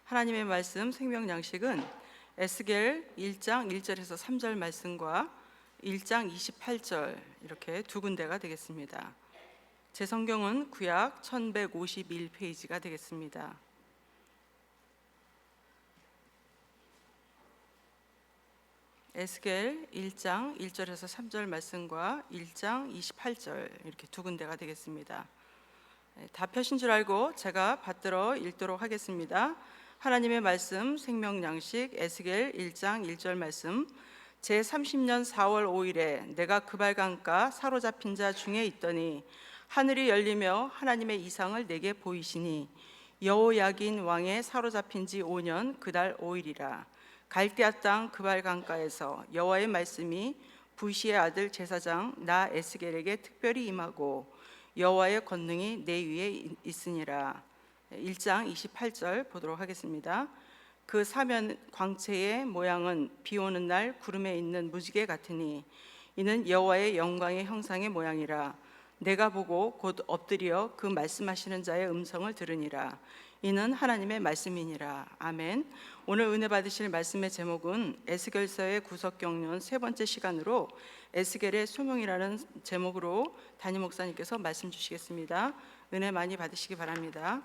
하나님의 말씀 생명 양식은 에스겔 1장 1절에서 3절 말씀과 1장 28절 이렇게 두 군데가 되겠습니다. 제 성경은 구약 1151페이지가 되겠습니다. 에스겔 1장 1절에서 3절 말씀과 1장 28절 이렇게 두 군데가 되겠습니다. 다 펴신 줄 알고 제가 받들어 읽도록 하겠습니다. 하나님의 말씀 생명 양식 에스겔 1장 1절 말씀. 제 30년 4월 5일에 내가 그발강가 사로잡힌 자 중에 있더니 하늘이 열리며 하나님의 이상을 내게 보이시니 여호야긴 왕의 사로잡힌 지 5년 그달 5일이라. 갈대아 땅 그발강가에서 여호와의 말씀이 부시의 아들 제사장 나 에스겔에게 특별히 임하고 여호와의 권능이 내 위에 있으니라. 1장 28절 보도록 하겠습니다. 그 사면 광채의 모양은 비 오는 날 구름에 있는 무지개 같으니 이는 여호와의 영광의 형상의 모양이라. 내가 보고 곧 엎드려 그 말씀하시는 자의 음성을 들으니라. 이는 하나님의 말씀이니라. 아멘. 오늘 은혜 받으실 말씀의 제목은 에스겔서의 구속 경륜 세 번째 시간으로 에스겔의 소명이라는 제목으로 담임 목사님께서 말씀 주시겠습니다. 은혜 많이 받으시기 바랍니다.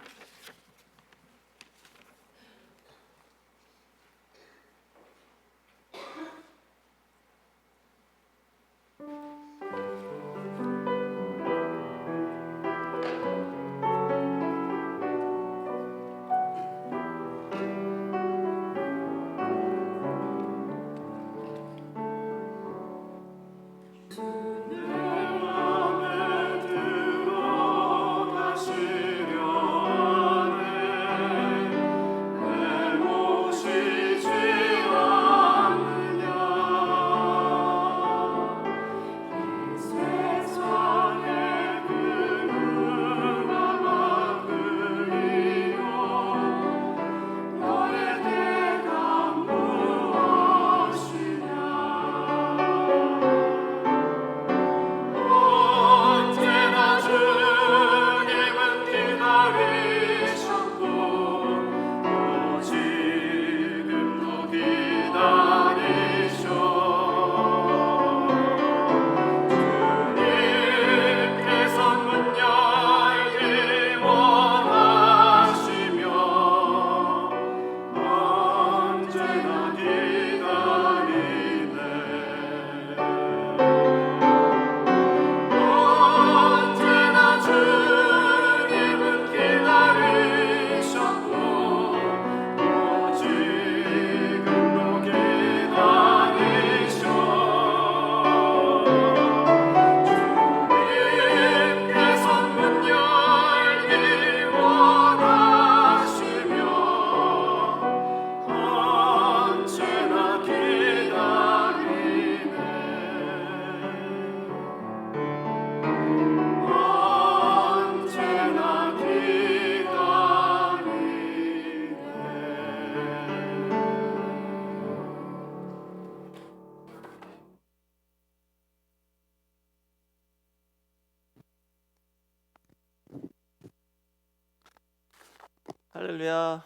할렐루야.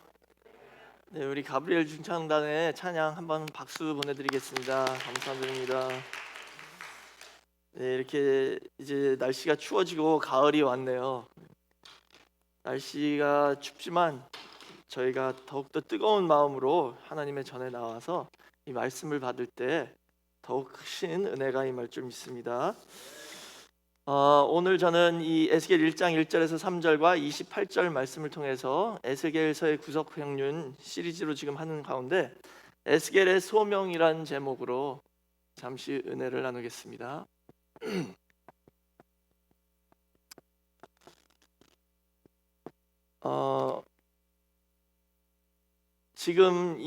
네, 우리 가브리엘 중창단의 찬양 한번 박수 보내드리겠습니다. 감사드립니다. 네, 이렇게 이제 날씨가 추워지고 가을이 왔네요. 날씨가 춥지만 저희가 더욱더 뜨거운 마음으로 하나님의 전에 나와서 이 말씀을 받을 때 더욱 크신 은혜가 임할 줄 믿습니다. 오늘 저는 이 에스겔 1장 1절에서 3절과 28절 말씀을 통해서 에스겔서의 구속 경륜 시리즈로 지금 하는 가운데 에스겔의 소명이란 제목으로 잠시 은혜를 나누겠습니다. 지금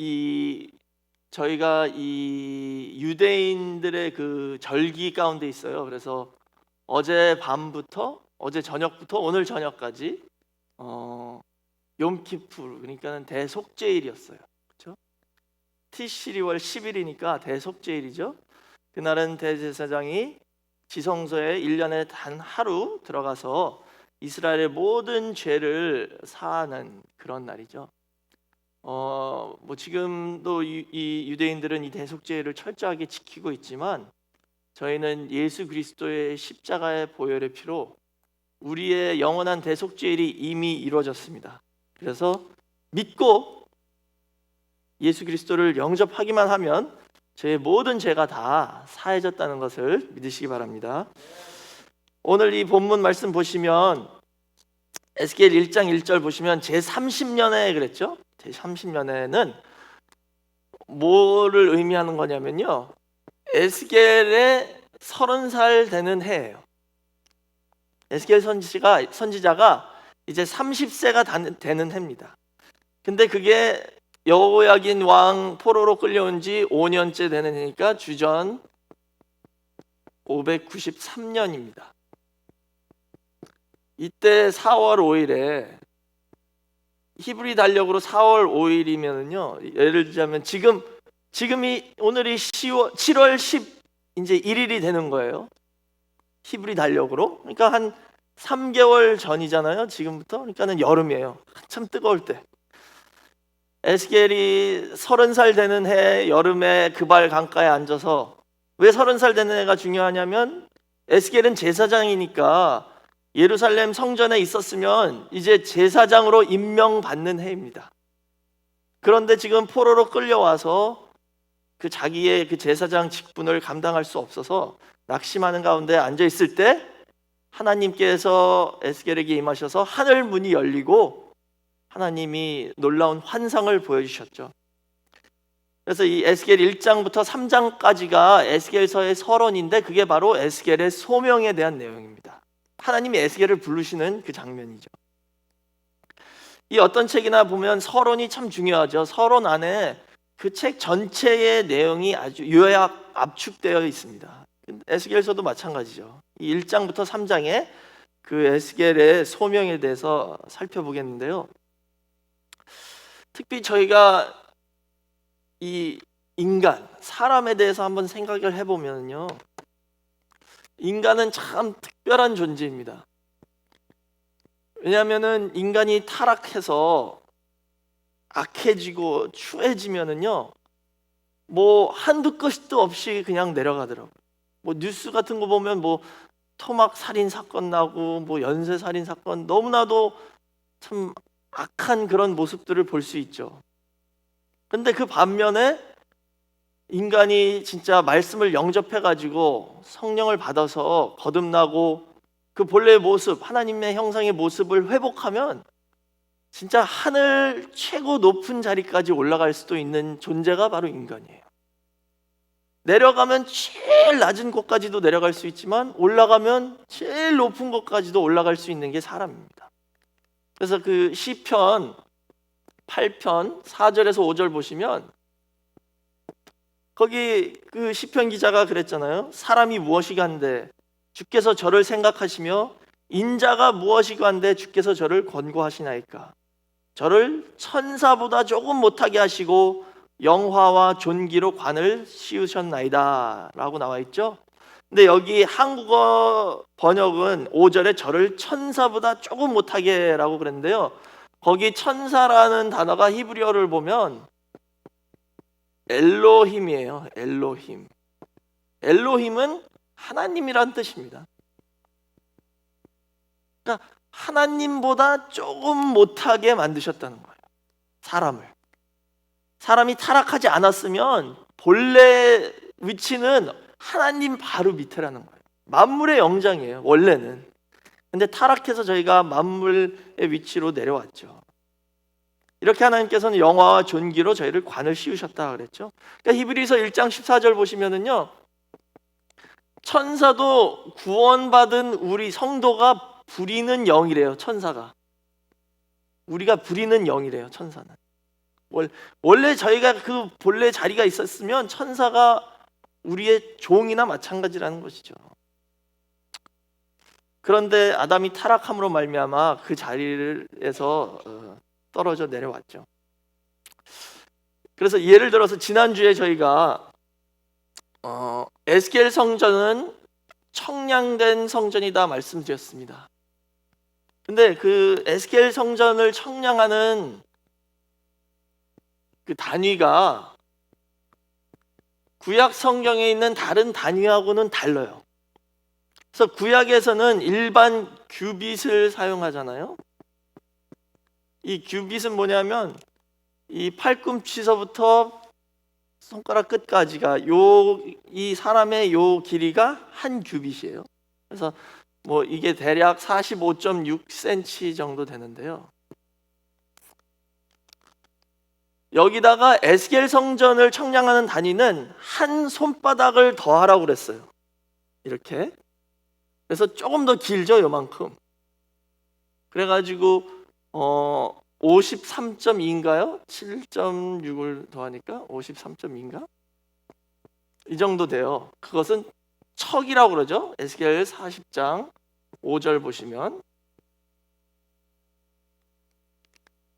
저희가 이 유대인들의 그 절기 가운데 있어요. 그래서 어제 저녁부터 오늘 저녁까지 욤키푸르, 그러니까 대속죄일이었어요. 그렇죠? 티시리월 10일이니까 대속죄일이죠. 그날은 대제사장이 지성소에 1년에 단 하루 들어가서 이스라엘의 모든 죄를 사하는 그런 날이죠. 뭐 지금도 이 유대인들은 이 대속죄를 철저하게 지키고 있지만 저희는 예수 그리스도의 십자가의 보혈의 피로 우리의 영원한 대속죄일이 이미 이루어졌습니다. 그래서 믿고 예수 그리스도를 영접하기만 하면 저의 모든 죄가 다 사해졌다는 것을 믿으시기 바랍니다. 오늘 이 본문 말씀 보시면 에스겔 1장 1절 보시면 제30년에 그랬죠? 제30년에는 뭐를 의미하는 거냐면요, 에스겔의 30살 되는 해예요. 에스겔 선지자가 이제 30세가 되는 해입니다. 근데 그게 여호야긴 왕 포로로 끌려온 지 5년째 되는 해니까 주전 593년입니다. 이때 4월 5일에 히브리 달력으로 4월 5일이면은요, 예를 들자면 지금이 오늘이 7월 10 이제 1일이 되는 거예요. 히브리 달력으로. 그러니까 한 3개월 전이잖아요. 지금부터. 그러니까는 여름이에요. 한참 뜨거울 때. 에스겔이 30살 되는 해 여름에 그발 강가에 앉아서, 왜 30살 되는 해가 중요하냐면 에스겔은 제사장이니까 예루살렘 성전에 있었으면 이제 제사장으로 임명받는 해입니다. 그런데 지금 포로로 끌려와서 그 자기의 그 제사장 직분을 감당할 수 없어서 낙심하는 가운데 앉아 있을 때 하나님께서 에스겔에게 임하셔서 하늘 문이 열리고 하나님이 놀라운 환상을 보여주셨죠. 그래서 이 에스겔 1장부터 3장까지가 에스겔서의 서론인데 그게 바로 에스겔의 소명에 대한 내용입니다. 하나님이 에스겔을 부르시는 그 장면이죠. 이 어떤 책이나 보면 서론이 참 중요하죠. 서론 안에 그 책 전체의 내용이 아주 요약 압축되어 있습니다. 에스겔서도 마찬가지죠. 이 1장부터 3장에 그 에스겔의 소명에 대해서 살펴보겠는데요. 특히 저희가 이 인간, 사람에 대해서 한번 생각을 해보면요, 인간은 참 특별한 존재입니다. 왜냐하면은 인간이 타락해서 악해지고 추해지면은요, 뭐 한두 끝도 없이 그냥 내려가더라고요. 뭐 뉴스 같은 거 보면 뭐 토막 살인 사건 나고 뭐 연쇄 살인 사건, 너무나도 참 악한 그런 모습들을 볼 수 있죠. 근데 그 반면에 인간이 진짜 말씀을 영접해가지고 성령을 받아서 거듭나고 그 본래의 모습, 하나님의 형상의 모습을 회복하면 진짜 하늘 최고 높은 자리까지 올라갈 수도 있는 존재가 바로 인간이에요. 내려가면 제일 낮은 곳까지도 내려갈 수 있지만 올라가면 제일 높은 곳까지도 올라갈 수 있는 게 사람입니다. 그래서 그 시편 8편 4절에서 5절 보시면 거기 그 시편 기자가 그랬잖아요. 사람이 무엇이간데 주께서 저를 생각하시며 인자가 무엇이간데 주께서 저를 권고하시나이까. 저를 천사보다 조금 못하게 하시고 영화와 존귀로 관을 씌우셨나이다 라고 나와 있죠. 근데 여기 한국어 번역은 5절에 저를 천사보다 조금 못하게 라고 그랬는데요, 거기 천사라는 단어가 히브리어를 보면 엘로힘이에요. 엘로힘. 엘로힘은 하나님이란 뜻입니다. 그러니까 하나님보다 조금 못하게 만드셨다는 거예요. 사람이 타락하지 않았으면 본래 위치는 하나님 바로 밑에라는 거예요. 만물의 영장이에요, 원래는. 근데 타락해서 저희가 만물의 위치로 내려왔죠. 이렇게 하나님께서는 영화와 존귀로 저희를 관을 씌우셨다 그랬죠. 그러니까 히브리서 1장 14절 보시면은요, 천사도 구원받은 우리 성도가 부리는 영이래요. 천사가, 우리가 부리는 영이래요. 천사는 원래 저희가 그 본래 자리가 있었으면 천사가 우리의 종이나 마찬가지라는 것이죠. 그런데 아담이 타락함으로 말미암아 그 자리에서 떨어져 내려왔죠. 그래서 예를 들어서 지난주에 저희가 에스겔 성전은 청량된 성전이다 말씀드렸습니다. 근데 그 에스겔 성전을 청량하는 그 단위가 구약 성경에 있는 다른 단위하고는 달라요. 그래서 구약에서는 일반 규빗을 사용하잖아요. 이 규빗은 뭐냐면 이 팔꿈치서부터 손가락 끝까지가 이 사람의 요 길이가 한 규빗이에요. 그래서 뭐 이게 대략 45.6cm 정도 되는데요. 여기다가 에스겔 성전을 청량하는 단위는 한 손바닥을 더하라고 그랬어요. 이렇게. 그래서 조금 더 길죠, 요만큼. 그래가지고 53.2인가요? 7.6을 더하니까 53.2인가? 이 정도 돼요. 그것은 척이라고 그러죠. 에스겔 40장 5절 보시면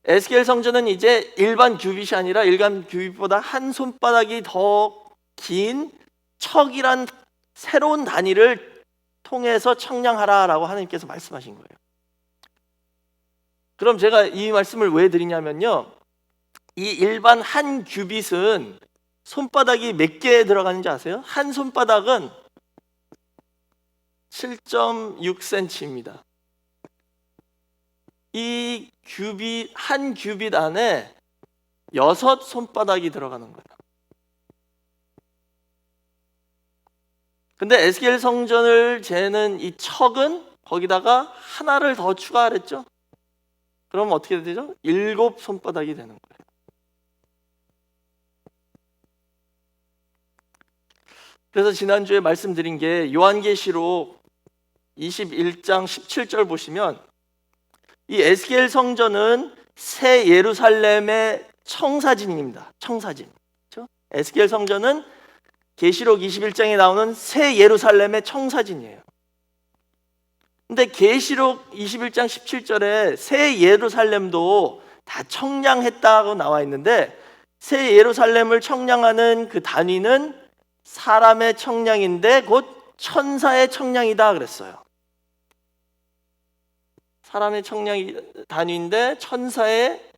에스겔 성전은 이제 일반 규빗이 아니라 일반 규빗보다 한 손바닥이 더 긴 척이란 새로운 단위를 통해서 청량하라라고 하나님께서 말씀하신 거예요. 그럼 제가 이 말씀을 왜 드리냐면요, 이 일반 한 규빗은 손바닥이 몇 개 들어가는지 아세요? 한 손바닥은 7.6cm입니다. 이 규빗, 한 규빗 안에 6 손바닥이 들어가는 거예요. 근데 에스겔 성전을 재는 이 척은 거기다가 하나를 더 추가했죠. 그럼 어떻게 되죠? 7 손바닥이 되는 거예요. 그래서 지난주에 말씀드린 게 요한계시록 21장 17절 보시면 이 에스겔 성전은 새 예루살렘의 청사진입니다. 청사진. 그렇죠? 에스겔 성전은 계시록 21장에 나오는 새 예루살렘의 청사진이에요. 근데 계시록 21장 17절에 새 예루살렘도 다 청량했다고 나와 있는데 새 예루살렘을 청량하는 그 단위는 사람의 청량인데 곧 천사의 청량이다 그랬어요. 사람의 청량이 단위인데 천사의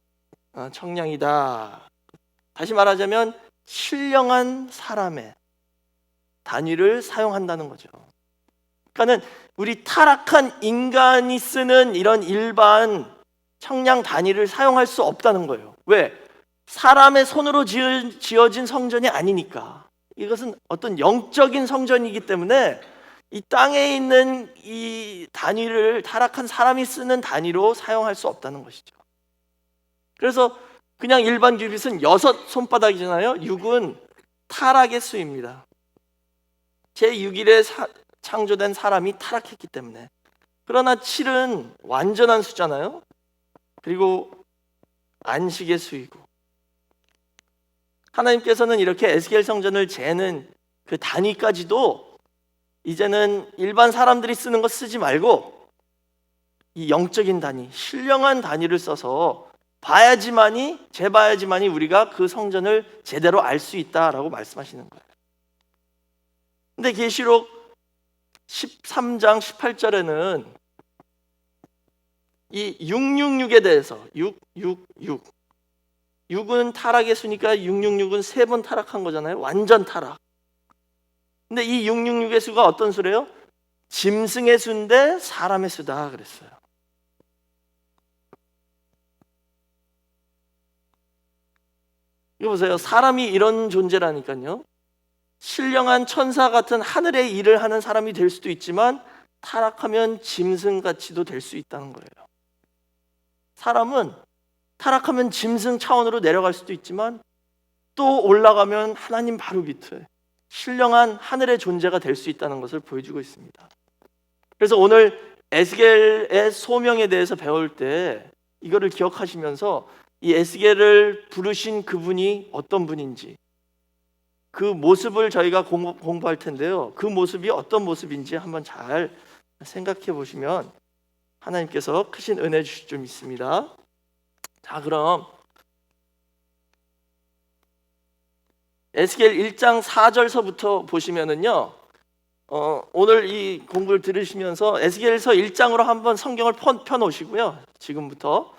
청량이다. 다시 말하자면 신령한 사람의 단위를 사용한다는 거죠. 그러니까는 우리 타락한 인간이 쓰는 이런 일반 청량 단위를 사용할 수 없다는 거예요. 왜? 사람의 손으로 지어진 성전이 아니니까. 이것은 어떤 영적인 성전이기 때문에 이 땅에 있는 이 단위를 타락한 사람이 쓰는 단위로 사용할 수 없다는 것이죠. 그래서 그냥 일반 규빗은 6 손바닥이잖아요. 6은 타락의 수입니다. 제6일에 창조된 사람이 타락했기 때문에. 그러나 7은 완전한 수잖아요. 그리고 안식의 수이고. 하나님께서는 이렇게 에스겔 성전을 재는 그 단위까지도 이제는 일반 사람들이 쓰는 거 쓰지 말고 이 영적인 단위, 신령한 단위를 써서 재봐야지만이 우리가 그 성전을 제대로 알 수 있다라고 말씀하시는 거예요. 근데 계시록 13장 18절에는 이 666에 대해서 6은 타락의 수니까 666은 3번 타락한 거잖아요. 완전 타락. 근데 이 666의 수가 어떤 수래요? 짐승의 수인데 사람의 수다 그랬어요. 이거 보세요. 사람이 이런 존재라니까요. 신령한 천사 같은 하늘의 일을 하는 사람이 될 수도 있지만 타락하면 짐승같이도 될 수 있다는 거예요. 사람은 타락하면 짐승 차원으로 내려갈 수도 있지만 또 올라가면 하나님 바로 밑에 신령한 하늘의 존재가 될 수 있다는 것을 보여주고 있습니다. 그래서 오늘 에스겔의 소명에 대해서 배울 때 이거를 기억하시면서 이 에스겔을 부르신 그분이 어떤 분인지 그 모습을 저희가 공부할 텐데요. 그 모습이 어떤 모습인지 한번 잘 생각해 보시면 하나님께서 크신 은혜 주실 줄 믿습니다. 자, 그럼 에스겔 1장 4절서부터 보시면은요. 오늘 이 공부를 들으시면서 에스겔서 1장으로 한번 성경을 펴놓으시고요. 지금부터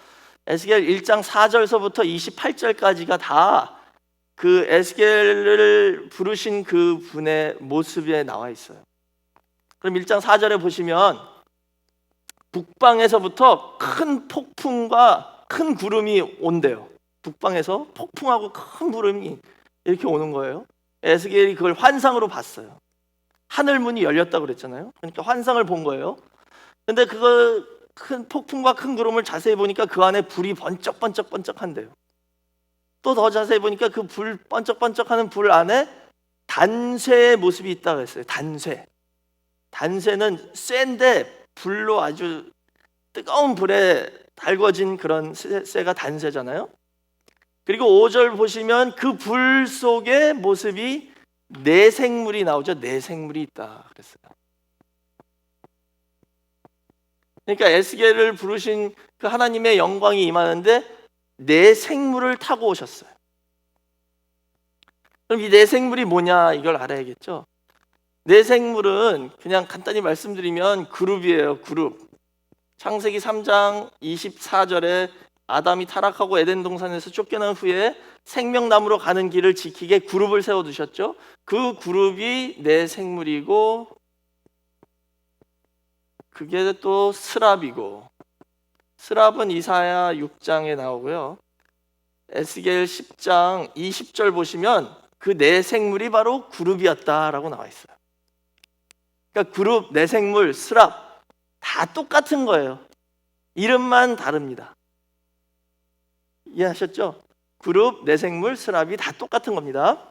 에스겔 1장 4절서부터 28절까지가 다 그 에스겔을 부르신 그 분의 모습에 나와 있어요. 그럼 1장 4절에 보시면 북방에서부터 큰 폭풍과 큰 구름이 온대요. 북방에서 폭풍하고 큰 구름이 이렇게 오는 거예요. 에스겔이 그걸 환상으로 봤어요. 하늘 문이 열렸다고 그랬잖아요. 그러니까 환상을 본 거예요. 근데 그거 큰 폭풍과 큰 구름을 자세히 보니까 그 안에 불이 번쩍번쩍번쩍한대요. 또 더 자세히 보니까 그 불 번쩍번쩍하는 불 안에 단쇠의 모습이 있다고 했어요. 단쇠는 쇠인데 불로 아주 뜨거운 불에 달궈진 그런 쇠가 단쇠잖아요. 그리고 5절 보시면 그 불 속의 모습이 내 생물이 나오죠. 내 생물이 있다 그랬어요. 그러니까 에스겔을 부르신 그 하나님의 영광이 임하는데 내 생물을 타고 오셨어요. 그럼 이 내 생물이 뭐냐 이걸 알아야겠죠. 내 생물은 그냥 간단히 말씀드리면 그룹이에요. 그룹. 창세기 3장 24절에 아담이 타락하고 에덴 동산에서 쫓겨난 후에 생명나무로 가는 길을 지키게 그룹을 세워두셨죠. 그 그룹이 내 생물이고 그게 또 스랍이고, 스랍은 이사야 6장에 나오고요. 에스겔 10장 20절 보시면 그 내 생물이 바로 그룹이었다라고 나와 있어요. 그러니까 그룹, 내 생물, 스랍 다 똑같은 거예요. 이름만 다릅니다. 이해하셨죠? 그룹, 내 생물, 스랍이 다 똑같은 겁니다.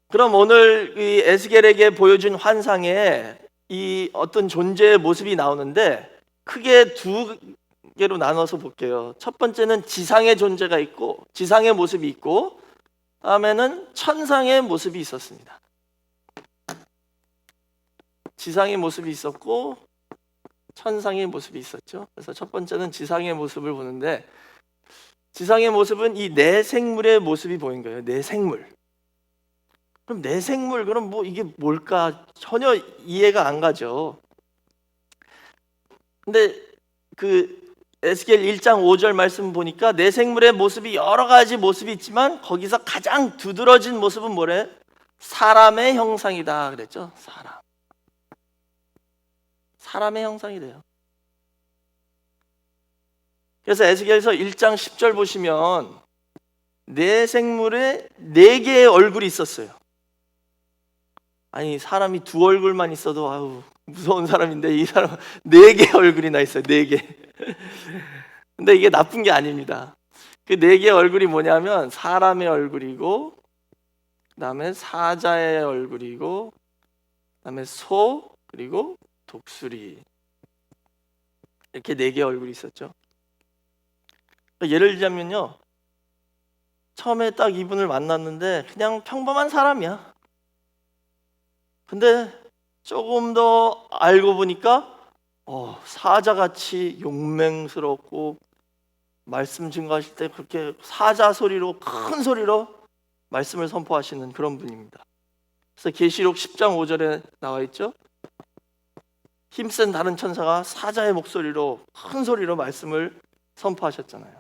그럼 오늘 이 에스겔에게 보여준 환상에 이 어떤 존재의 모습이 나오는데 크게 두 개로 나눠서 볼게요. 첫 번째는 지상의 존재가 있고, 지상의 모습이 있고, 다음에는 천상의 모습이 있었습니다. 지상의 모습이 있었고 천상의 모습이 있었죠. 그래서 첫 번째는 지상의 모습을 보는데, 지상의 모습은 이 내 생물의 모습이 보인 거예요. 내 생물. 그럼 내 생물, 그럼 뭐 이게 뭘까? 전혀 이해가 안 가죠. 근데 그 에스겔 1장 5절 말씀 보니까 내 생물의 모습이 여러 가지 모습이 있지만 거기서 가장 두드러진 모습은 뭐래? 사람의 형상이다 그랬죠. 사람의 형상이래요. 그래서 에스겔서 1장 10절 보시면 내 생물에 4개의 얼굴이 있었어요. 아니, 사람이 두 얼굴만 있어도 아우 무서운 사람인데 이 사람 4개의 얼굴이나 있어요. 4개. 근데 이게 나쁜 게 아닙니다. 그 4개의 얼굴이 뭐냐면 사람의 얼굴이고, 그다음에 사자의 얼굴이고, 그다음에 소, 그리고 독수리, 이렇게 4개의 얼굴이 있었죠. 예를 들자면요, 처음에 딱 이분을 만났는데 그냥 평범한 사람이야. 근데 조금 더 알고 보니까 사자같이 용맹스럽고 말씀 증거하실 때 그렇게 사자 소리로, 큰 소리로 말씀을 선포하시는 그런 분입니다. 그래서 계시록 10장 5절에 나와 있죠. 힘센 다른 천사가 사자의 목소리로, 큰 소리로 말씀을 선포하셨잖아요.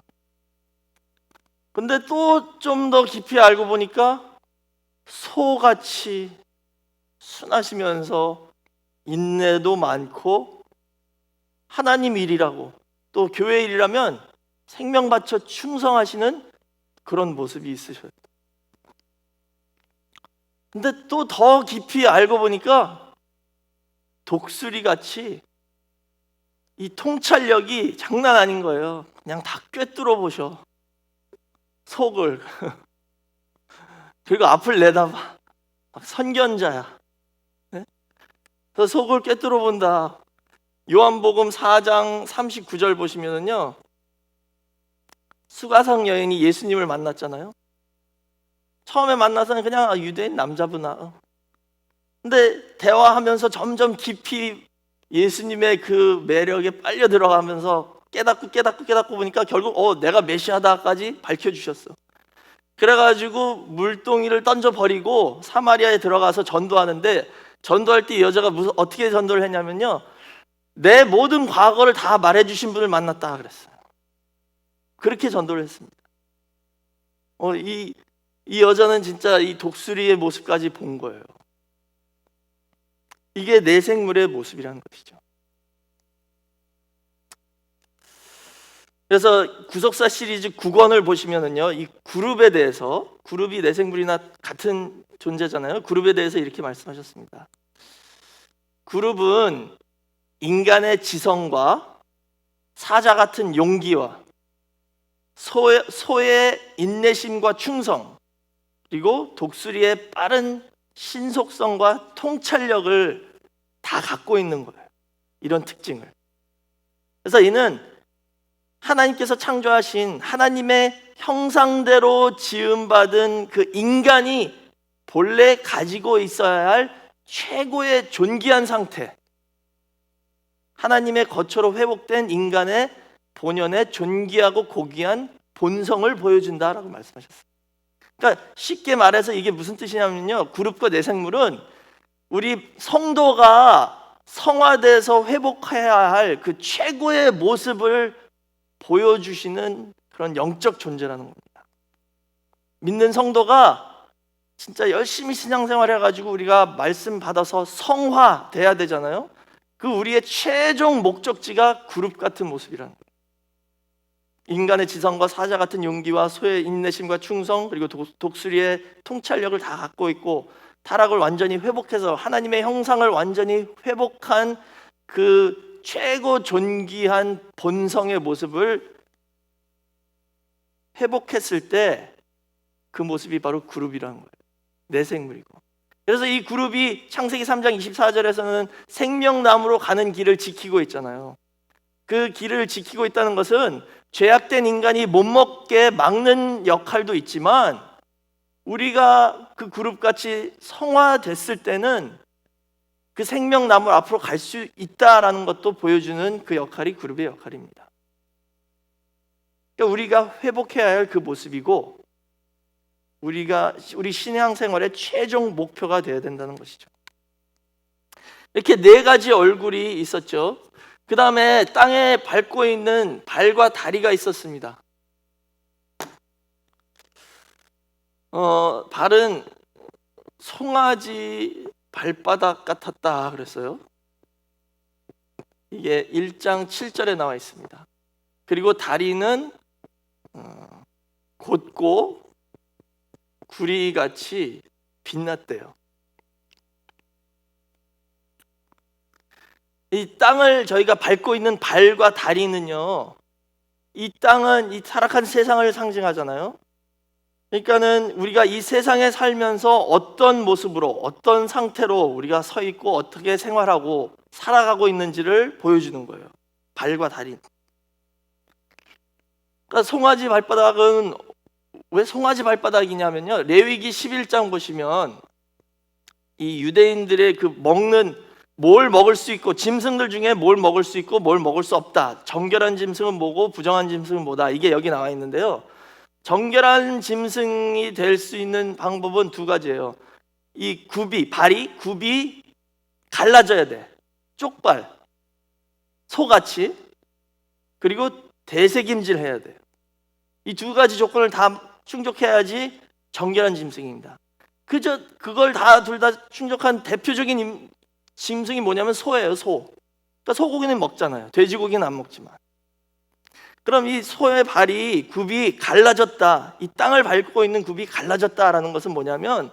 근데 또 좀 더 깊이 알고 보니까 소같이 순하시면서 인내도 많고 하나님 일이라고, 또 교회 일이라면 생명 바쳐 충성하시는 그런 모습이 있으셔요. 근데 또 더 깊이 알고 보니까 독수리같이 이 통찰력이 장난 아닌 거예요. 그냥 다 꿰뚫어 보셔, 속을. 그리고 앞을 내다봐. 선견자야. 네? 그래서 속을 꿰뚫어 본다. 요한복음 4장 39절 보시면은요, 수가성 여인이 예수님을 만났잖아요. 처음에 만나서는 그냥 유대인 남자구나. 근데 대화하면서 점점 깊이 예수님의 그 매력에 빨려 들어가면서 깨닫고 보니까 결국 내가 메시아다까지 밝혀주셨어. 그래가지고 물동이를 던져버리고 사마리아에 들어가서 전도하는데, 전도할 때 이 여자가 어떻게 전도를 했냐면요, 내 모든 과거를 다 말해주신 분을 만났다 그랬어요. 그렇게 전도를 했습니다. 이 여자는 진짜 이 독수리의 모습까지 본 거예요. 이게 내 생물의 모습이라는 것이죠. 그래서 구속사 시리즈 9권을 보시면은요, 이 그룹에 대해서, 그룹이 내 생물이나 같은 존재잖아요. 그룹에 대해서 이렇게 말씀하셨습니다. 그룹은 인간의 지성과 사자 같은 용기와 소의 인내심과 충성, 그리고 독수리의 빠른 신속성과 통찰력을 다 갖고 있는 거예요. 이런 특징을. 그래서 이는 하나님께서 창조하신 하나님의 형상대로 지음받은 그 인간이 본래 가지고 있어야 할 최고의 존귀한 상태, 하나님의 거처로 회복된 인간의 본연의 존귀하고 고귀한 본성을 보여준다라고 말씀하셨어요. 그러니까 쉽게 말해서 이게 무슨 뜻이냐면요, 그룹과 내생물은 우리 성도가 성화돼서 회복해야 할 그 최고의 모습을 보여주시는 그런 영적 존재라는 겁니다. 믿는 성도가 진짜 열심히 신앙생활 해가지고 우리가 말씀 받아서 성화돼야 되잖아요. 그 우리의 최종 목적지가 그룹 같은 모습이라는 거예요. 인간의 지성과 사자 같은 용기와 소의 인내심과 충성, 그리고 독수리의 통찰력을 다 갖고 있고, 타락을 완전히 회복해서 하나님의 형상을 완전히 회복한 그 최고 존귀한 본성의 모습을 회복했을 때 그 모습이 바로 그룹이라는 거예요. 내 생물이고. 그래서 이 그룹이 창세기 3장 24절에서는 생명나무로 가는 길을 지키고 있잖아요. 그 길을 지키고 있다는 것은 죄악된 인간이 못 먹게 막는 역할도 있지만, 우리가 그 그룹같이 성화됐을 때는 그 생명나무 앞으로 갈 수 있다라는 것도 보여주는 그 역할이 그룹의 역할입니다. 그러니까 우리가 회복해야 할 그 모습이고, 우리 신앙생활의 최종 목표가 되어야 된다는 것이죠. 이렇게 네 가지 얼굴이 있었죠. 그 다음에 땅에 밟고 있는 발과 다리가 있었습니다. 발은 송아지 발바닥 같았다 그랬어요. 이게 1장 7절에 나와 있습니다. 그리고 다리는 곧고 구리같이 빛났대요. 이 땅을 저희가 밟고 있는 발과 다리는요, 이 땅은 이 타락한 세상을 상징하잖아요. 그러니까는 우리가 이 세상에 살면서 어떤 모습으로, 어떤 상태로 우리가 서 있고 어떻게 생활하고 살아가고 있는지를 보여주는 거예요. 발과 다리. 그러니까 송아지 발바닥은 왜 송아지 발바닥이냐면요, 레위기 11장 보시면 이 유대인들의 그 먹는, 뭘 먹을 수 있고, 짐승들 중에 뭘 먹을 수 있고 뭘 먹을 수 없다, 정결한 짐승은 뭐고 부정한 짐승은 뭐다, 이게 여기 나와 있는데요, 정결한 짐승이 될 수 있는 방법은 두 가지예요. 이 굽이 갈라져야 돼. 쪽발, 소같이. 그리고 대세김질 해야 돼요. 이 두 가지 조건을 다 충족해야지 정결한 짐승입니다. 그걸 둘 다 충족한 대표적인 짐승이 뭐냐면 소예요, 소. 그러니까 소고기는 먹잖아요. 돼지고기는 안 먹지만. 그럼 이 소의 굽이 갈라졌다, 이 땅을 밟고 있는 굽이 갈라졌다라는 것은 뭐냐면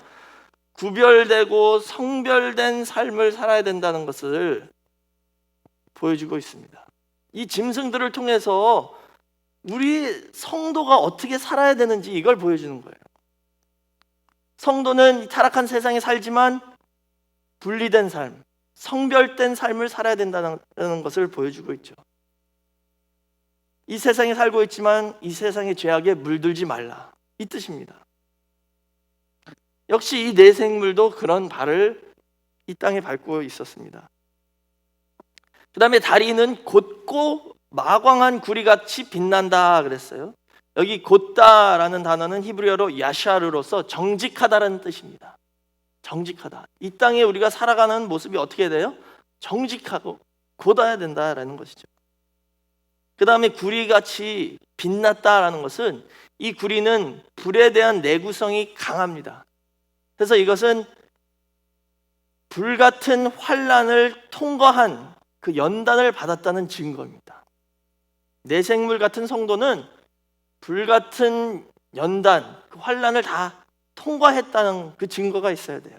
구별되고 성별된 삶을 살아야 된다는 것을 보여주고 있습니다. 이 짐승들을 통해서 우리 성도가 어떻게 살아야 되는지 이걸 보여주는 거예요. 성도는 이 타락한 세상에 살지만 분리된 삶, 성별된 삶을 살아야 된다는 것을 보여주고 있죠. 이 세상에 살고 있지만 이 세상의 죄악에 물들지 말라, 이 뜻입니다. 역시 이 네 생물도 그런 발을 이 땅에 밟고 있었습니다. 그 다음에 다리는 곧고 마광한 구리같이 빛난다 그랬어요. 여기 곧다라는 단어는 히브리어로 야샤르로서 정직하다라는 뜻입니다. 정직하다. 이 땅에 우리가 살아가는 모습이 어떻게 돼요? 정직하고 곧아야 된다라는 것이죠. 그 다음에 구리같이 빛났다라는 것은 이 구리는 불에 대한 내구성이 강합니다. 그래서 이것은 불같은 환난을 통과한 그 연단을 받았다는 증거입니다. 내생물 같은 성도는 불같은 연단, 그 환난을 다 통과했다는 그 증거가 있어야 돼요.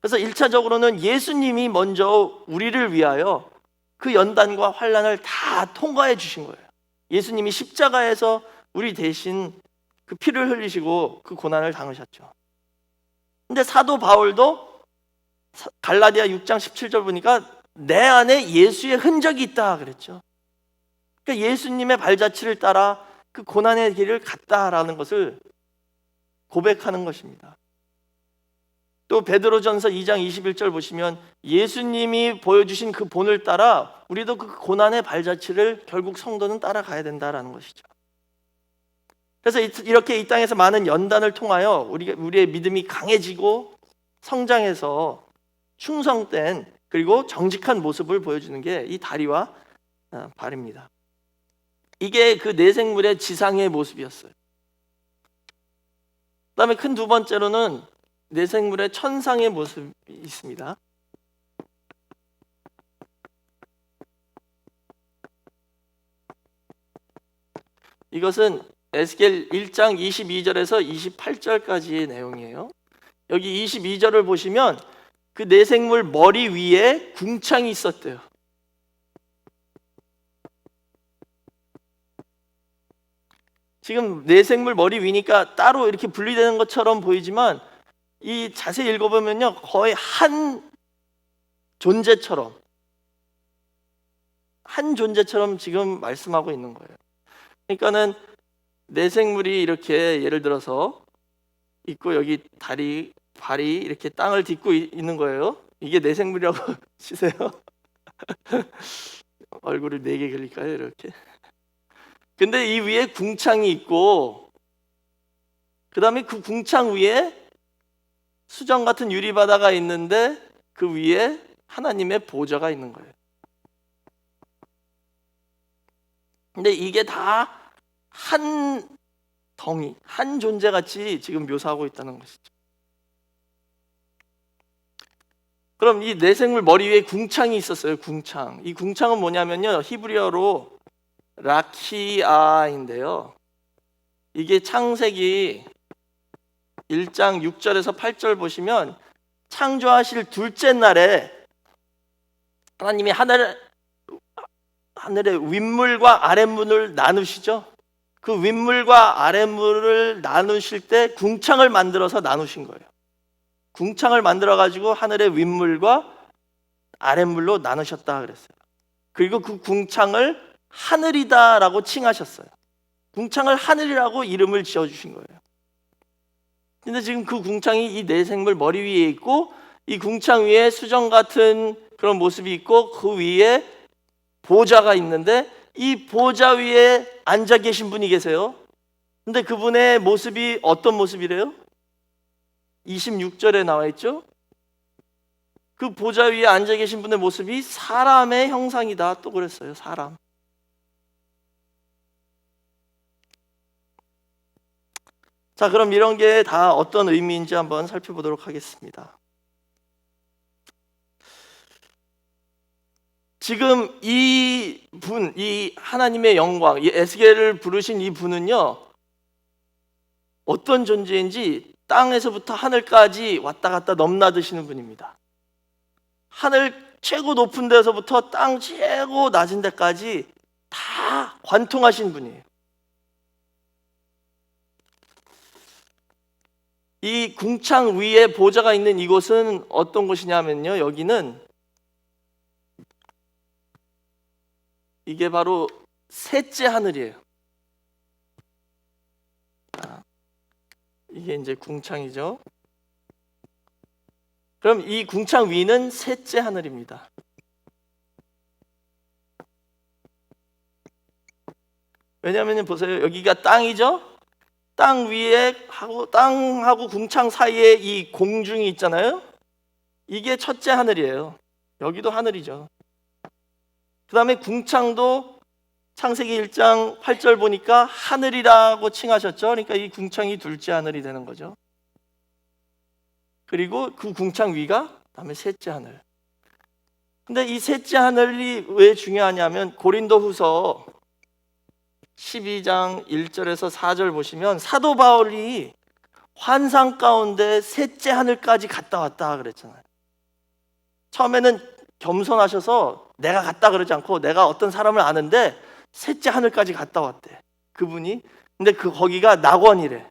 그래서 1차적으로는 예수님이 먼저 우리를 위하여 그 연단과 환난을 다 통과해 주신 거예요. 예수님이 십자가에서 우리 대신 그 피를 흘리시고 그 고난을 당하셨죠. 근데 사도 바울도 갈라디아 6장 17절 보니까 내 안에 예수의 흔적이 있다 그랬죠. 그러니까 예수님의 발자취를 따라 그 고난의 길을 갔다라는 것을 고백하는 것입니다. 또 베드로전서 2장 21절 보시면 예수님이 보여주신 그 본을 따라 우리도 그 고난의 발자취를 결국 성도는 따라가야 된다라는 것이죠. 그래서 이렇게 이 땅에서 많은 연단을 통하여 우리의 믿음이 강해지고 성장해서 충성된 그리고 정직한 모습을 보여주는 게 이 다리와 발입니다. 이게 그 내생물의 지상의 모습이었어요. 그다음에 큰 두 번째로는 내생물의 천상의 모습이 있습니다. 이것은 에스겔 1장 22절에서 28절까지의 내용이에요. 여기 22절을 보시면 그 내생물 머리 위에 궁창이 있었대요. 지금 내생물 머리 위니까 따로 이렇게 분리되는 것처럼 보이지만 이 자세히 읽어보면요 거의 한 존재처럼 지금 말씀하고 있는 거예요. 그러니까는 내생물이 이렇게 예를 들어서 있고 여기 다리, 발이 이렇게 땅을 딛고 있는 거예요. 이게 내생물이라고 치세요. 얼굴을 4개 그릴까요? 이렇게. 근데 이 위에 궁창이 있고 그 다음에 그 궁창 위에 수정 같은 유리바다가 있는데 그 위에 하나님의 보좌가 있는 거예요. 근데 이게 다 한 덩이, 한 존재같이 지금 묘사하고 있다는 것이죠. 그럼 이 내생물 머리 위에 궁창이 있었어요. 궁창. 이 궁창은 뭐냐면요 히브리어로 라키아인데요. 이게 창세기 1장 6절에서 8절 보시면 창조하실 둘째 날에 하나님이 하늘의 윗물과 아랫물을 나누시죠. 그 윗물과 아랫물을 나누실 때 궁창을 만들어서 나누신 거예요. 궁창을 만들어 가지고 하늘의 윗물과 아랫물로 나누셨다 그랬어요. 그리고 그 궁창을 하늘이다라고 칭하셨어요. 궁창을 하늘이라고 이름을 지어주신 거예요. 근데 지금 그 궁창이 이 내생물 머리 위에 있고 이 궁창 위에 수정 같은 그런 모습이 있고 그 위에 보좌가 있는데 이 보좌 위에 앉아 계신 분이 계세요. 근데 그분의 모습이 어떤 모습이래요? 26절에 나와 있죠. 그 보좌 위에 앉아 계신 분의 모습이 사람의 형상이다 또 그랬어요. 사람. 자, 그럼 이런 게 다 어떤 의미인지 한번 살펴보도록 하겠습니다. 지금 이 분, 이 하나님의 영광, 이 에스겔을 부르신 이 분은요 어떤 존재인지 땅에서부터 하늘까지 왔다 갔다 넘나드시는 분입니다. 하늘 최고 높은 데서부터 땅 최고 낮은 데까지 다 관통하신 분이에요. 이 궁창 위에 보좌가 있는 이곳은 어떤 곳이냐면요 여기는 이게 바로 셋째 하늘이에요. 이게 이제 궁창이죠. 그럼 이 궁창 위는 셋째 하늘입니다. 왜냐하면 보세요. 여기가 땅이죠. 땅 위에 땅하고 궁창 사이에 이 공중이 있잖아요. 이게 첫째 하늘이에요. 여기도 하늘이죠. 그 다음에 궁창도 창세기 1장 8절 보니까 하늘이라고 칭하셨죠. 그러니까 이 궁창이 둘째 하늘이 되는 거죠. 그리고 그 궁창 위가 그다음에 셋째 하늘. 근데 이 셋째 하늘이 왜 중요하냐면 고린도후서 12장 1절에서 4절 보시면 사도 바울이 환상 가운데 셋째 하늘까지 갔다 왔다 그랬잖아요. 처음에는 겸손하셔서 내가 갔다 그러지 않고 내가 어떤 사람을 아는데 셋째 하늘까지 갔다 왔대. 그분이. 근데 거기가 낙원이래.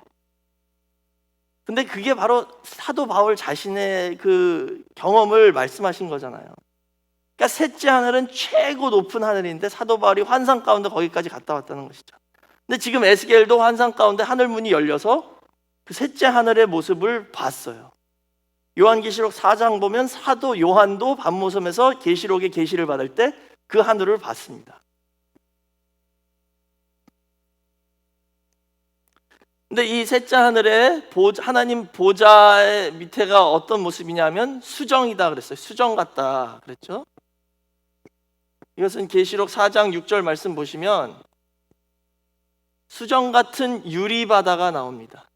근데 그게 바로 사도 바울 자신의 그 경험을 말씀하신 거잖아요. 그러니까 셋째 하늘은 최고 높은 하늘인데 사도 바울이 환상 가운데 거기까지 갔다 왔다는 것이죠. 근데 지금 에스겔도 환상 가운데 하늘 문이 열려서 그 셋째 하늘의 모습을 봤어요. 요한계시록 4장 보면 사도 요한도 밤모섬에서 계시록의 계시를 받을 때 그 하늘을 봤습니다. 근데 이 셋째 하늘에 하나님 보좌의 밑에가 어떤 모습이냐면 수정이다 그랬어요. 수정 같다 그랬죠. 이것은 계시록 4장 6절 말씀 보시면 수정 같은 유리바다가 나옵니다.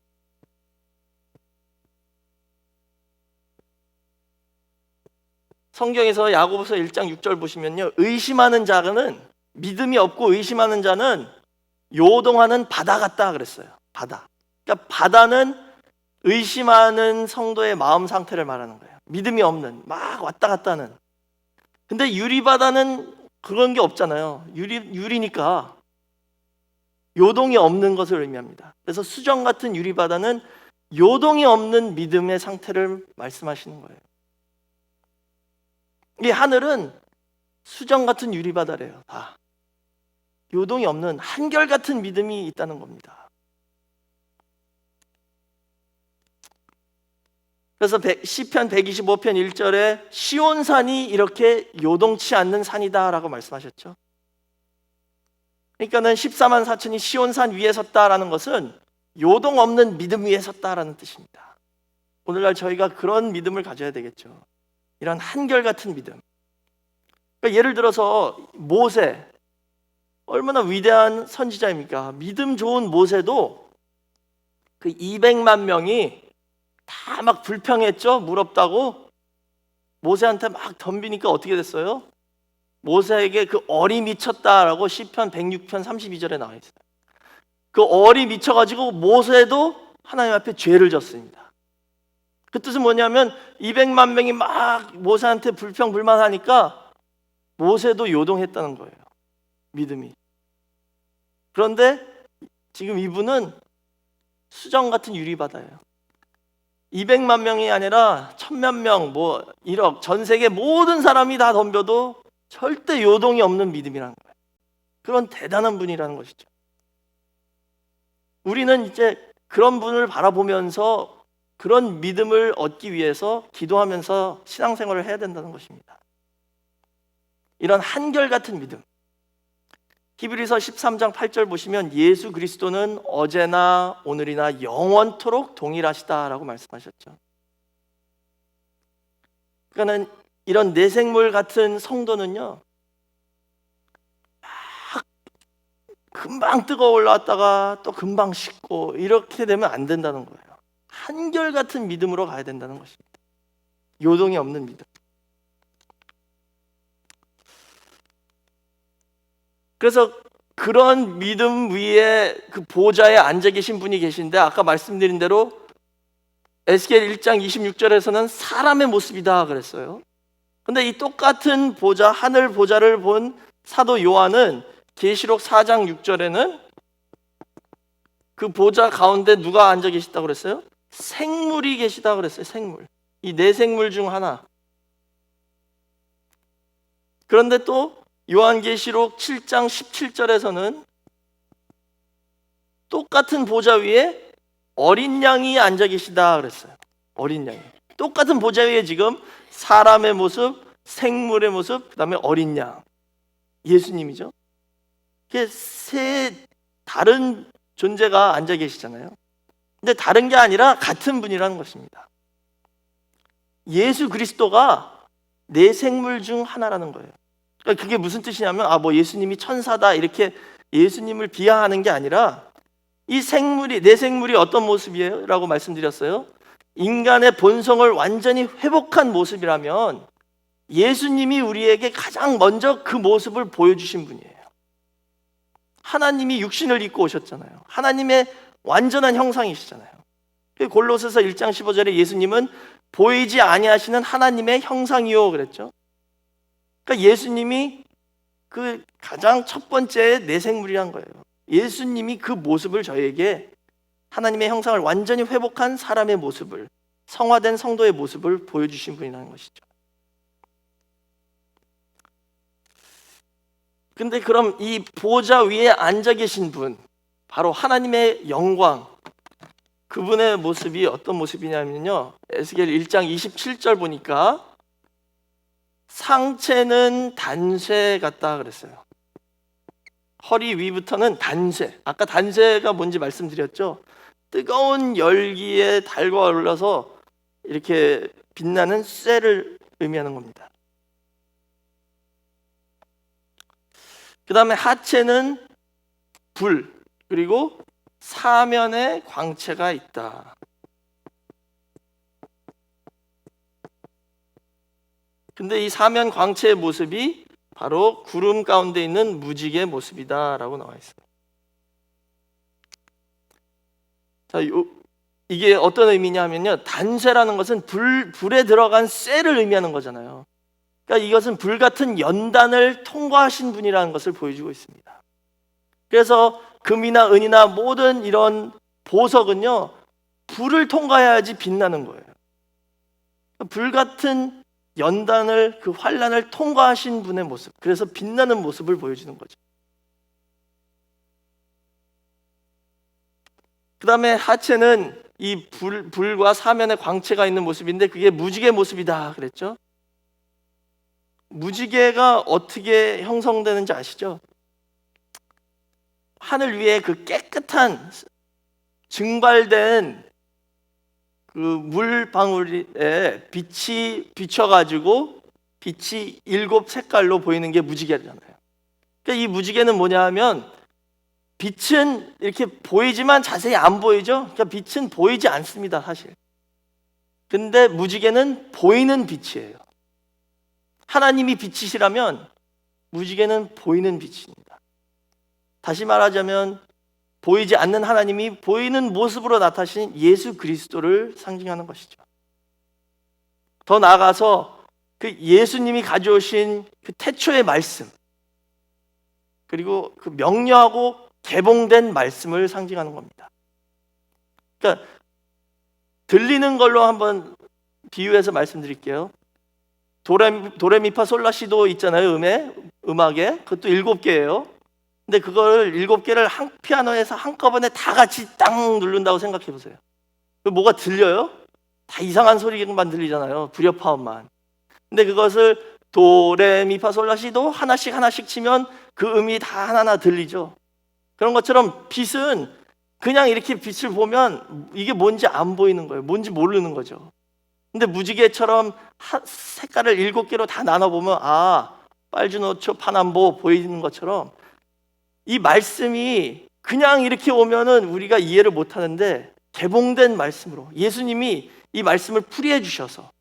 성경에서 야고보서 1장 6절 보시면요, 의심하는 자는, 믿음이 없고 의심하는 자는 요동하는 바다 같다 그랬어요. 바다. 그러니까 바다는 의심하는 성도의 마음 상태를 말하는 거예요. 믿음이 없는, 막 왔다 갔다 하는. 근데 유리바다는 그런 게 없잖아요. 유리니까 요동이 없는 것을 의미합니다. 그래서 수정 같은 유리바다는 요동이 없는 믿음의 상태를 말씀하시는 거예요. 이 하늘은 수정 같은 유리바다래요. 다 요동이 없는 한결같은 믿음이 있다는 겁니다. 그래서 시편 125편 1절에 시온산이 이렇게 요동치 않는 산이다라고 말씀하셨죠. 그러니까는 14만 4천이 시온산 위에 섰다라는 것은 요동 없는 믿음 위에 섰다라는 뜻입니다. 오늘날 저희가 그런 믿음을 가져야 되겠죠. 이런 한결같은 믿음. 그러니까 예를 들어서 모세, 얼마나 위대한 선지자입니까? 믿음 좋은 모세도 그 200만 명이 다 막 불평했죠. 물 없다고. 모세한테 막 덤비니까 어떻게 됐어요? 모세에게 그 얼이 미쳤다라고 시편 106편 32절에 나와 있어요. 그 얼이 미쳐가지고 모세도 하나님 앞에 죄를 졌습니다. 그 뜻은 뭐냐면 200만 명이 막 모세한테 불평불만하니까 모세도 요동했다는 거예요. 믿음이. 그런데 지금 이분은 수정 같은 유리바다예요. 200만 명이 아니라 1000만 명, 1억, 전 세계 모든 사람이 다 덤벼도 절대 요동이 없는 믿음이라는 거예요. 그런 대단한 분이라는 것이죠. 우리는 이제 그런 분을 바라보면서 그런 믿음을 얻기 위해서 기도하면서 신앙생활을 해야 된다는 것입니다. 이런 한결같은 믿음. 히브리서 13장 8절 보시면 예수 그리스도는 어제나 오늘이나 영원토록 동일하시다라고 말씀하셨죠. 그러니까는 이런 내생물 같은 성도는요, 막 금방 뜨거워 올라왔다가 또 금방 식고 이렇게 되면 안 된다는 거예요. 한결같은 믿음으로 가야 된다는 것입니다. 요동이 없는 믿음. 그래서 그런 믿음 위에 그 보좌에 앉아 계신 분이 계신데 아까 말씀드린 대로 에스겔 1장 26절에서는 사람의 모습이다 그랬어요. 근데 이 똑같은 보좌, 하늘 보좌를 본 사도 요한은 계시록 4장 6절에는 그 보좌 가운데 누가 앉아 계시다고 그랬어요? 생물이 계시다고 그랬어요. 생물. 이 네 생물 중 하나. 그런데 또 요한계시록 7장 17절에서는 똑같은 보좌 위에 어린 양이 앉아 계시다 그랬어요. 어린 양이. 똑같은 보좌 위에 지금 사람의 모습, 생물의 모습, 그 다음에 어린 양. 예수님이죠. 이게 세 다른 존재가 앉아 계시잖아요. 근데 다른 게 아니라 같은 분이라는 것입니다. 예수 그리스도가 네 생물 중 하나라는 거예요. 그러니까 그게 무슨 뜻이냐면 뭐 예수님이 천사다 이렇게 예수님을 비하하는 게 아니라 이 생물이 내 생물이 어떤 모습이에요? 라고 말씀드렸어요. 인간의 본성을 완전히 회복한 모습이라면 예수님이 우리에게 가장 먼저 그 모습을 보여주신 분이에요. 하나님이 육신을 입고 오셨잖아요. 하나님의 완전한 형상이시잖아요. 골로새서 1장 15절에 예수님은 보이지 아니하시는 하나님의 형상이요 그랬죠. 그러니까 예수님이 그 가장 첫 번째 내 생물이란 거예요. 예수님이 그 모습을 저희에게 하나님의 형상을 완전히 회복한 사람의 모습을, 성화된 성도의 모습을 보여주신 분이라는 것이죠. 근데 그럼 이 보좌 위에 앉아 계신 분, 바로 하나님의 영광, 그분의 모습이 어떤 모습이냐면요, 에스겔 1장 27절 보니까 상체는 단쇠 같다 그랬어요. 허리 위부터는 단쇠. 아까 단쇠가 뭔지 말씀드렸죠. 뜨거운 열기에 달궈 올라서 이렇게 빛나는 쇠를 의미하는 겁니다. 그 다음에 하체는 불, 그리고 사면에 광채가 있다. 근데 이 사면 광채의 모습이 바로 구름 가운데 있는 무지개의 모습이다라고 나와 있어요. 자, 이게 어떤 의미냐면요, 단쇠라는 것은 불에 들어간 쇠를 의미하는 거잖아요. 그러니까 이것은 불 같은 연단을 통과하신 분이라는 것을 보여주고 있습니다. 그래서 금이나 은이나 모든 이런 보석은요, 불을 통과해야지 빛나는 거예요. 불 같은 연단을, 그 환란을 통과하신 분의 모습, 그래서 빛나는 모습을 보여주는 거죠. 그 다음에 하체는 이 불과 사면에 광채가 있는 모습인데 그게 무지개 모습이다 그랬죠. 무지개가 어떻게 형성되는지 아시죠? 하늘 위에 그 깨끗한 증발된 그 물방울에 빛이 비춰가지고 빛이 7색깔로 보이는 게 무지개잖아요. 그러니까 이 무지개는 뭐냐 하면 빛은 이렇게 보이지만 자세히 안 보이죠? 그러니까 빛은 보이지 않습니다, 사실. 근데 무지개는 보이는 빛이에요. 하나님이 빛이시라면 무지개는 보이는 빛입니다. 다시 말하자면 보이지 않는 하나님이 보이는 모습으로 나타나신 예수 그리스도를 상징하는 것이죠. 더 나아가서 그 예수님이 가져오신 그 태초의 말씀, 그리고 그 명료하고 개봉된 말씀을 상징하는 겁니다. 그러니까 들리는 걸로 한번 비유해서 말씀드릴게요. 도레미파 솔라시도 있잖아요. 음악에 그것도 7개예요. 근데 그걸 7개를 한 피아노에서 한꺼번에 다 같이 땅 누른다고 생각해 보세요. 뭐가 들려요? 다 이상한 소리만 들리잖아요. 불협화음만. 근데 그것을 도레미파솔라시도 하나씩 치면 그 음이 다 하나하나 들리죠. 그런 것처럼 빛은 그냥 이렇게 빛을 보면 이게 뭔지 안 보이는 거예요. 뭔지 모르는 거죠. 근데 무지개처럼 색깔을 7개로 다 나눠보면 빨주노초 파남보 보이는 것처럼 이 말씀이 그냥 이렇게 오면은 우리가 이해를 못하는데 개봉된 말씀으로 예수님이 이 말씀을 풀이해 주셔서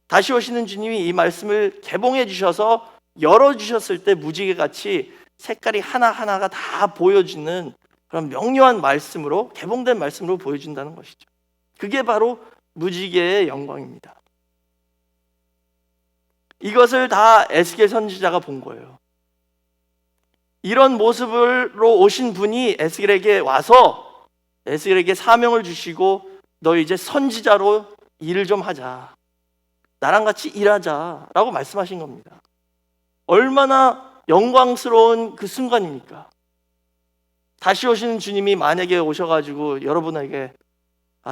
다시 오시는 주님이 이 말씀을 개봉해 주셔서 열어주셨을 때 무지개같이 색깔이 하나하나가 다 보여주는 그런 명료한 말씀으로 개봉된 말씀으로 보여준다는 것이죠. 그게 바로 무지개의 영광입니다. 이것을 다 에스겔 선지자가 본 거예요. 이런 모습으로 오신 분이 에스겔에게 와서 에스겔에게 사명을 주시고 너 이제 선지자로 일을 좀 하자. 나랑 같이 일하자 라고 말씀하신 겁니다. 얼마나 영광스러운 그 순간입니까? 다시 오시는 주님이 만약에 오셔가지고 여러분에게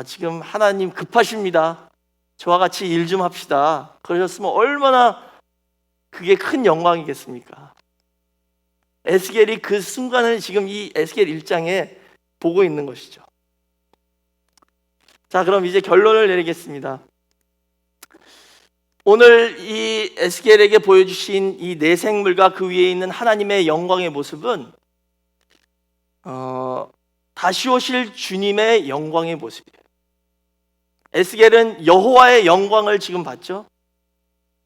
지금 하나님 급하십니다. 저와 같이 일 좀 합시다. 그러셨으면 얼마나 그게 큰 영광이겠습니까? 에스겔이 그 순간을 지금 이 에스겔 1장에 보고 있는 것이죠. 자, 그럼 이제 결론을 내리겠습니다. 오늘 이 에스겔에게 보여주신 이 내 생물과 그 위에 있는 하나님의 영광의 모습은 다시 오실 주님의 영광의 모습이에요. 에스겔은 여호와의 영광을 지금 봤죠.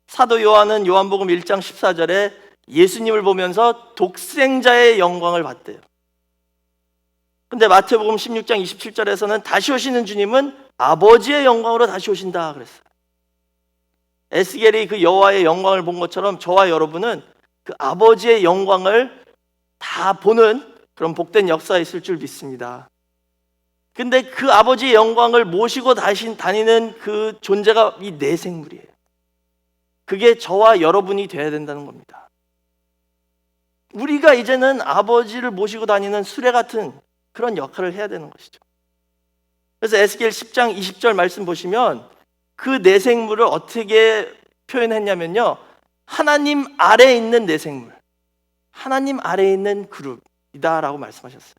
사도 요한은 요한복음 1장 14절에 예수님을 보면서 독생자의 영광을 봤대요. 근데 마태복음 16장 27절에서는 다시 오시는 주님은 아버지의 영광으로 다시 오신다 그랬어요. 에스겔이 그 여호와의 영광을 본 것처럼 저와 여러분은 그 아버지의 영광을 다 보는 그런 복된 역사에 있을 줄 믿습니다. 근데 그 아버지의 영광을 모시고 다니는 그 존재가 이 내 생물이에요. 그게 저와 여러분이 돼야 된다는 겁니다. 우리가 이제는 아버지를 모시고 다니는 수레 같은 그런 역할을 해야 되는 것이죠. 그래서 에스겔 10장 20절 말씀 보시면 그 내 생물을 어떻게 표현했냐면요, 하나님 아래에 있는 내 생물, 하나님 아래에 있는 그룹이다 라고 말씀하셨어요.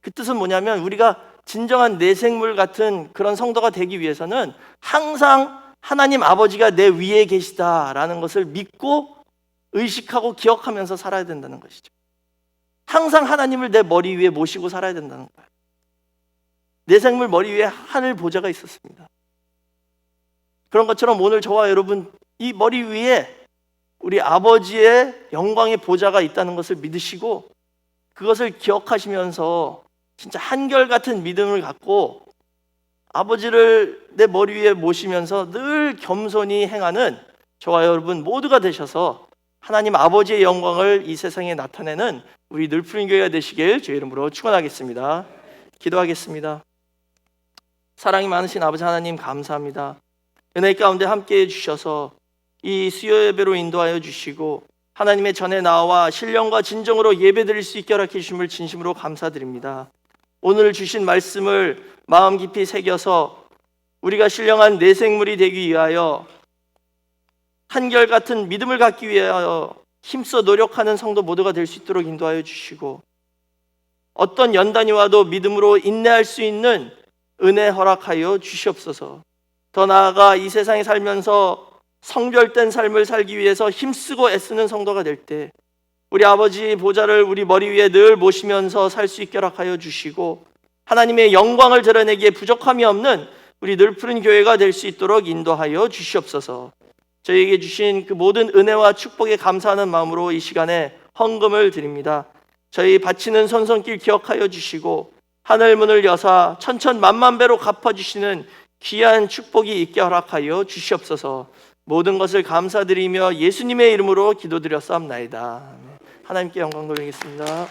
그 뜻은 뭐냐면 우리가 진정한 내 생물 같은 그런 성도가 되기 위해서는 항상 하나님 아버지가 내 위에 계시다라는 것을 믿고 의식하고 기억하면서 살아야 된다는 것이죠. 항상 하나님을 내 머리 위에 모시고 살아야 된다는 거예요. 내 생물 머리 위에 하늘 보좌가 있었습니다. 그런 것처럼 오늘 저와 여러분 이 머리 위에 우리 아버지의 영광의 보좌가 있다는 것을 믿으시고 그것을 기억하시면서 진짜 한결같은 믿음을 갖고 아버지를 내 머리 위에 모시면서 늘 겸손히 행하는 저와 여러분 모두가 되셔서 하나님 아버지의 영광을 이 세상에 나타내는 우리 늘푸른 교회가 되시길 주의 이름으로 축원하겠습니다. 기도하겠습니다. 사랑이 많으신 아버지 하나님 감사합니다. 은혜 가운데 함께해 주셔서 이 수요 예배로 인도하여 주시고 하나님의 전에 나와 신령과 진정으로 예배드릴 수 있게 허락해 주심을 진심으로 감사드립니다. 오늘 주신 말씀을 마음 깊이 새겨서 우리가 신령한 내 생물이 되기 위하여 한결같은 믿음을 갖기 위하여 힘써 노력하는 성도 모두가 될 수 있도록 인도하여 주시고 어떤 연단이 와도 믿음으로 인내할 수 있는 은혜 허락하여 주시옵소서. 더 나아가 이 세상에 살면서 성별된 삶을 살기 위해서 힘쓰고 애쓰는 성도가 될 때 우리 아버지 보좌를 우리 머리 위에 늘 모시면서 살 수 있게 허락하여 주시고 하나님의 영광을 드러내기에 부족함이 없는 우리 늘푸른 교회가 될 수 있도록 인도하여 주시옵소서. 저희에게 주신 그 모든 은혜와 축복에 감사하는 마음으로 이 시간에 헌금을 드립니다. 저희 바치는 손손길 기억하여 주시고 하늘 문을 여사 천천만만배로 갚아주시는 귀한 축복이 있게 허락하여 주시옵소서. 모든 것을 감사드리며 예수님의 이름으로 기도드렸사옵나이다. 하나님께 영광 돌리겠습니다.